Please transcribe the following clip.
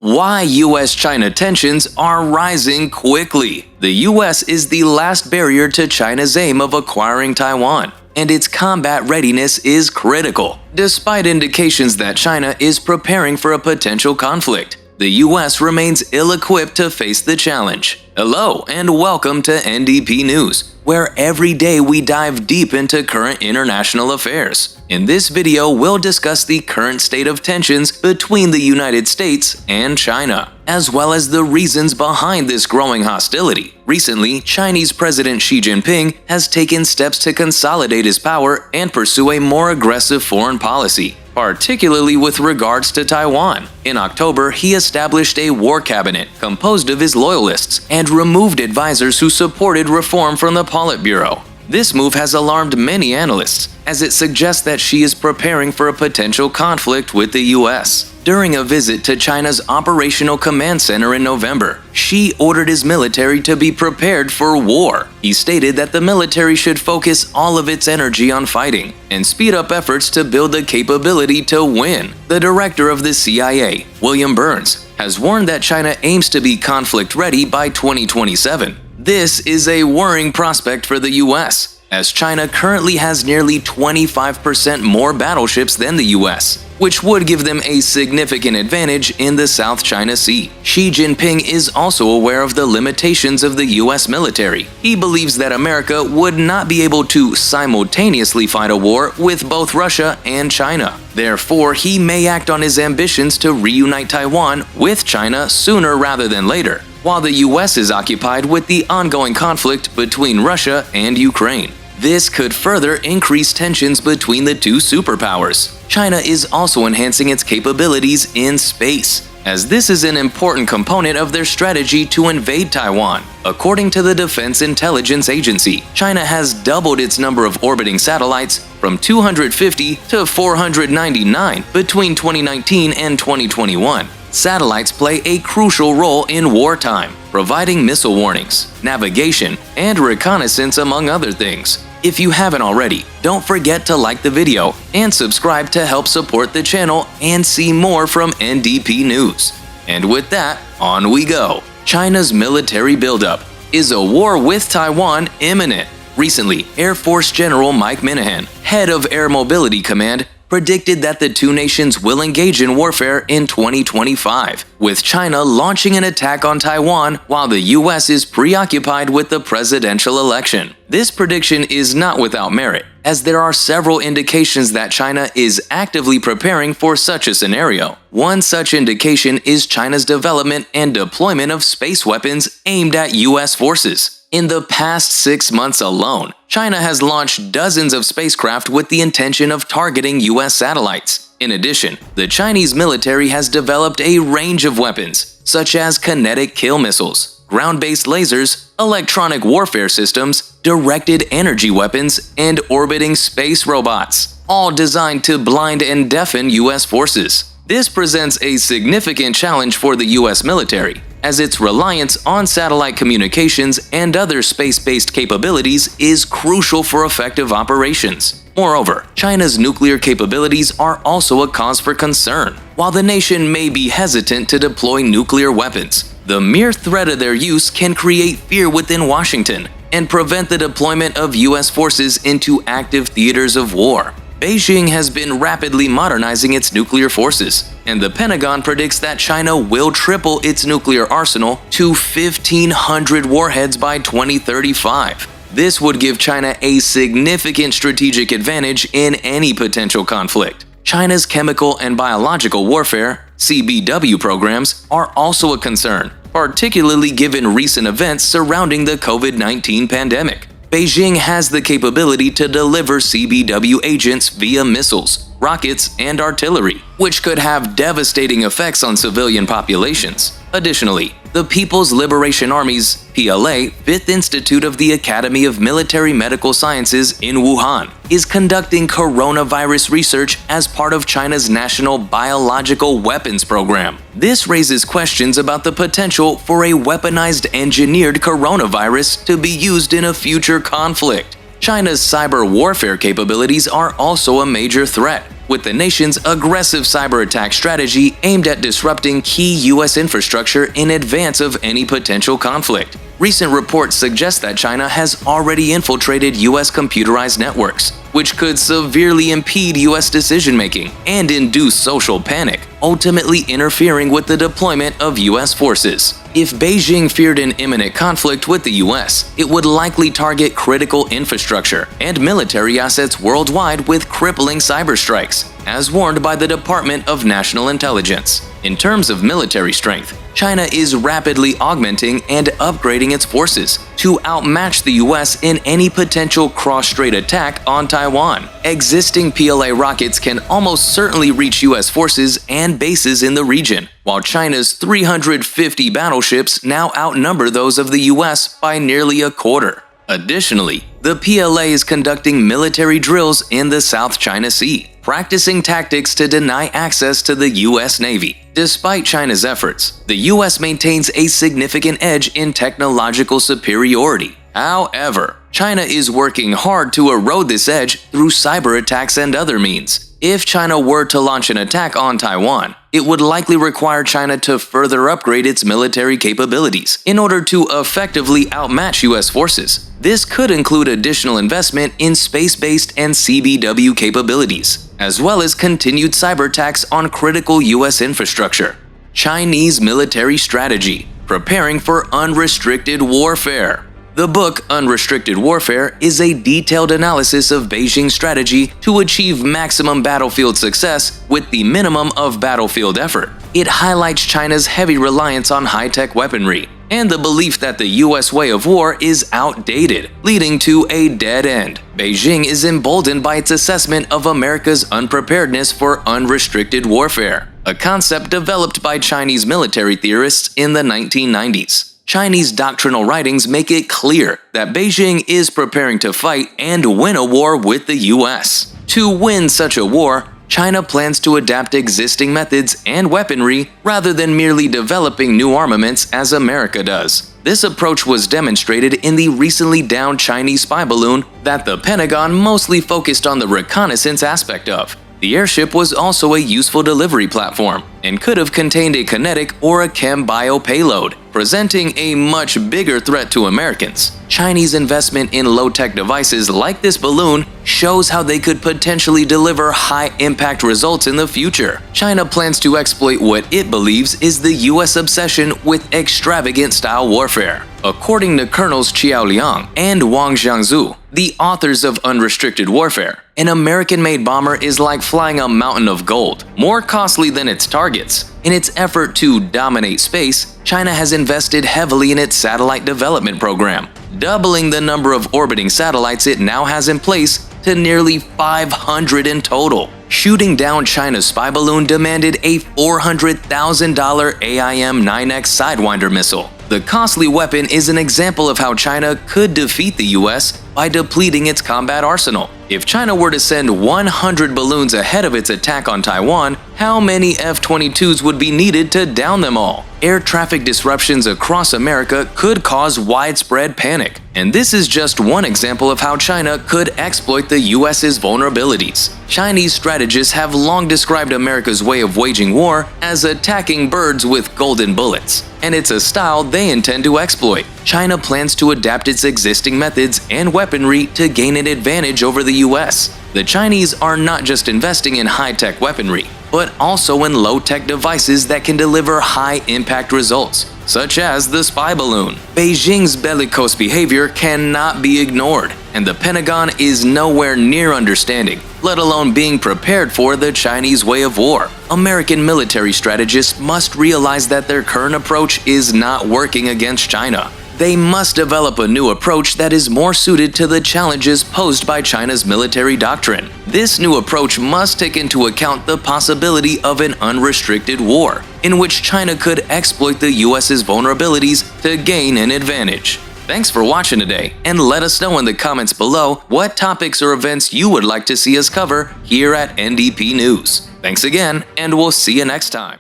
Why US-China tensions are rising quickly. The US is the last barrier to China's aim of acquiring Taiwan, and its combat readiness is critical. Despite indications that China is preparing for a potential conflict, the US remains ill-equipped to face the challenge. Hello and welcome to N.D.P. News, where every day we dive deep into current international affairs. In this video, we'll discuss the current state of tensions between the United States and China, as well as the reasons behind this growing hostility. Recently, Chinese President Xi Jinping has taken steps to consolidate his power and pursue a more aggressive foreign policy, particularly with regards to Taiwan. In October, he established a war cabinet composed of his loyalists and removed advisors who supported reform from the Politburo. This move has alarmed many analysts, as it suggests that Xi is preparing for a potential conflict with the US. During a visit to China's Operational Command Center in November, Xi ordered his military to be prepared for war. He stated that the military should focus all of its energy on fighting and speed up efforts to build the capability to win. The director of the CIA, William Burns, has warned that China aims to be conflict-ready by 2027. This is a worrying prospect for the US, as China currently has nearly 25% more battleships than the US, which would give them a significant advantage in the South China Sea. Xi Jinping is also aware of the limitations of the US military. He believes that America would not be able to simultaneously fight a war with both Russia and China. Therefore, he may act on his ambitions to reunite Taiwan with China sooner rather than later, while the US is occupied with the ongoing conflict between Russia and Ukraine. This could further increase tensions between the two superpowers. China is also enhancing its capabilities in space, as this is an important component of their strategy to invade Taiwan. According to the Defense Intelligence Agency, China has doubled its number of orbiting satellites from 250 to 499 between 2019 and 2021. Satellites play a crucial role in wartime, providing missile warnings, navigation, and reconnaissance, among other things. If you haven't already, don't forget to like the video and subscribe to help support the channel and see more from N.D.P. News. And with that, on we go. China's military buildup. Is a war with Taiwan imminent? Recently, Air Force General Mike Minihan, head of Air Mobility Command, predicted that the two nations will engage in warfare in 2025, with China launching an attack on Taiwan while the US is preoccupied with the presidential election. This prediction is not without merit, as there are several indications that China is actively preparing for such a scenario. One such indication is China's development and deployment of space weapons aimed at US forces. In the past 6 months alone, China has launched dozens of spacecraft with the intention of targeting US satellites. In addition, the Chinese military has developed a range of weapons, such as kinetic kill missiles, ground-based lasers, electronic warfare systems, directed energy weapons, and orbiting space robots, all designed to blind and deafen US forces. This presents a significant challenge for the US military, as its reliance on satellite communications and other space-based capabilities is crucial for effective operations. Moreover, China's nuclear capabilities are also a cause for concern. While the nation may be hesitant to deploy nuclear weapons, the mere threat of their use can create fear within Washington and prevent the deployment of US forces into active theaters of war. Beijing has been rapidly modernizing its nuclear forces, and the Pentagon predicts that China will triple its nuclear arsenal to 1,500 warheads by 2035. This would give China a significant strategic advantage in any potential conflict. China's chemical and biological warfare (CBW) programs are also a concern, particularly given recent events surrounding the COVID-19 pandemic. Beijing has the capability to deliver CBW agents via missiles, rockets, and artillery, which could have devastating effects on civilian populations. Additionally, the People's Liberation Army's PLA 5th Institute of the Academy of Military Medical Sciences in Wuhan is conducting coronavirus research as part of China's National Biological Weapons Program. This raises questions about the potential for a weaponized engineered coronavirus to be used in a future conflict. China's cyber warfare capabilities are also a major threat, with the nation's aggressive cyber attack strategy aimed at disrupting key U.S. infrastructure in advance of any potential conflict. Recent reports suggest that China has already infiltrated U.S. computerized networks, which could severely impede U.S. decision-making and induce social panic, ultimately interfering with the deployment of U.S. forces. If Beijing feared an imminent conflict with the U.S., it would likely target critical infrastructure and military assets worldwide with crippling cyber strikes, as warned by the Department of National Intelligence. In terms of military strength, China is rapidly augmenting and upgrading its forces to outmatch the U.S. in any potential cross-strait attack on Taiwan. Existing PLA rockets can almost certainly reach U.S. forces and bases in the region, while China's 350 battleships now outnumber those of the U.S. by nearly a quarter. Additionally, the PLA is conducting military drills in the South China Sea, practicing tactics to deny access to the U.S. Navy. Despite China's efforts, the U.S. maintains a significant edge in technological superiority. However, China is working hard to erode this edge through cyber attacks and other means. If China were to launch an attack on Taiwan, it would likely require China to further upgrade its military capabilities in order to effectively outmatch U.S. forces. This could include additional investment in space-based and CBW capabilities, as well as continued cyber attacks on critical U.S. infrastructure. Chinese military strategy: preparing for unrestricted warfare. The book Unrestricted Warfare is a detailed analysis of Beijing's strategy to achieve maximum battlefield success with the minimum of battlefield effort. It highlights China's heavy reliance on high-tech weaponry and the belief that the U.S. way of war is outdated, leading to a dead end. Beijing is emboldened by its assessment of America's unpreparedness for unrestricted warfare, a concept developed by Chinese military theorists in the 1990s. Chinese doctrinal writings make it clear that Beijing is preparing to fight and win a war with the U.S. To win such a war, China plans to adapt existing methods and weaponry rather than merely developing new armaments as America does. This approach was demonstrated in the recently downed Chinese spy balloon that the Pentagon mostly focused on the reconnaissance aspect of. The airship was also a useful delivery platform and could have contained a kinetic or a chem-bio payload, presenting a much bigger threat to Americans. Chinese investment in low-tech devices like this balloon shows how they could potentially deliver high-impact results in the future. China plans to exploit what it believes is the U.S. obsession with extravagant style warfare. According to Colonels Qiao Liang and Wang Jiangzu, the authors of Unrestricted Warfare, an American-made bomber is like flying a mountain of gold, more costly than its targets. In its effort to dominate space, China has invested heavily in its satellite development program, doubling the number of orbiting satellites it now has in place to nearly 500 in total. Shooting down China's spy balloon demanded a $400,000 AIM-9X Sidewinder missile. The costly weapon is an example of how China could defeat the U.S. by depleting its combat arsenal. If China were to send 100 balloons ahead of its attack on Taiwan, how many F-22s would be needed to down them all? Air traffic disruptions across America could cause widespread panic. And this is just one example of how China could exploit the U.S.'s vulnerabilities. Chinese strategists have long described America's way of waging war as attacking birds with golden bullets, and it's a style they intend to exploit. China plans to adapt its existing methods and weaponry to gain an advantage over the U.S. The Chinese are not just investing in high-tech weaponry, but also in low-tech devices that can deliver high-impact results, such as the spy balloon. Beijing's bellicose behavior cannot be ignored, and the Pentagon is nowhere near understanding, let alone being prepared for the Chinese way of war. American military strategists must realize that their current approach is not working against China. They must develop a new approach that is more suited to the challenges posed by China's military doctrine. This new approach must take into account the possibility of an unrestricted war, in which China could exploit the U.S.'s vulnerabilities to gain an advantage. Thanks for watching today, and let us know in the comments below what topics or events you would like to see us cover here at N.D.P News. Thanks again, and we'll see you next time.